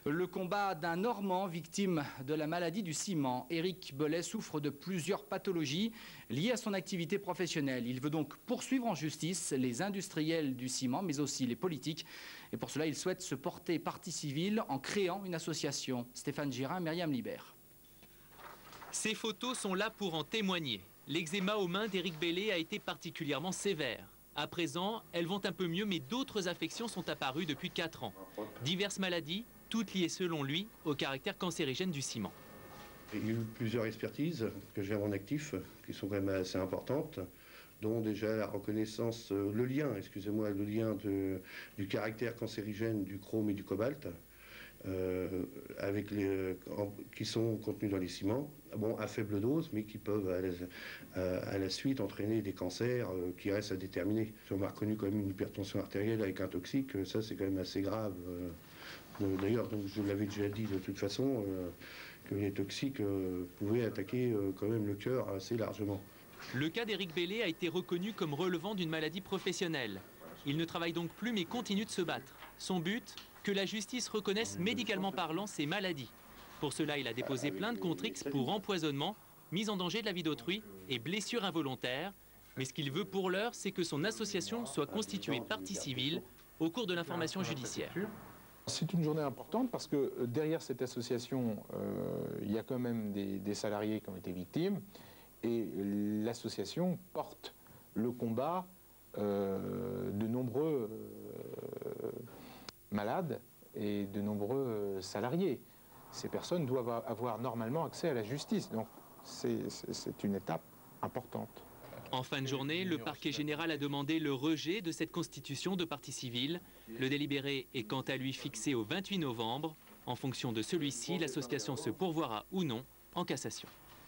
Le combat d'un Normand victime de la maladie du ciment. Éric Bellet souffre de plusieurs pathologies liées à son activité professionnelle. Il veut donc poursuivre en justice les industriels du ciment, mais aussi les politiques. Et pour cela, il souhaite se porter partie civile en créant une association. Stéphane Girin, Myriam Libert. Ces photos sont là pour en témoigner. L'eczéma aux mains d'Éric Bellet a été particulièrement sévère. À présent, elles vont un peu mieux, mais d'autres affections sont apparues depuis 4 ans. Diverses maladies, toutes liées selon lui au caractère cancérigène du ciment. Il y a eu plusieurs expertises que j'ai à mon actif, qui sont quand même assez importantes, dont déjà la reconnaissance, le lien du caractère cancérigène du chrome et du cobalt, qui sont contenus dans les ciments, à faible dose, mais qui peuvent à la suite entraîner des cancers qui restent à déterminer. On a reconnu quand même une hypertension artérielle avec un toxique, ça c'est quand même assez grave. D'ailleurs, je l'avais déjà dit de toute façon, que les toxiques pouvaient attaquer quand même le cœur assez largement. Le cas d'Éric Bellet a été reconnu comme relevant d'une maladie professionnelle. Il ne travaille donc plus mais continue de se battre. Son but, que la justice reconnaisse médicalement parlant ces maladies. Pour cela, il a déposé plainte contre X pour empoisonnement, mise en danger de la vie d'autrui et blessure involontaire. Mais ce qu'il veut pour l'heure, c'est que son association soit constituée partie civile au cours de l'information judiciaire. C'est une journée importante parce que derrière cette association, il y a quand même des salariés qui ont été victimes et l'association porte le combat de nombreux malades et de nombreux salariés. Ces personnes doivent avoir normalement accès à la justice, donc c'est une étape importante. En fin de journée, le parquet général a demandé le rejet de cette constitution de partie civile. Le délibéré est quant à lui fixé au 28 novembre. En fonction de celui-ci, l'association se pourvoira ou non en cassation.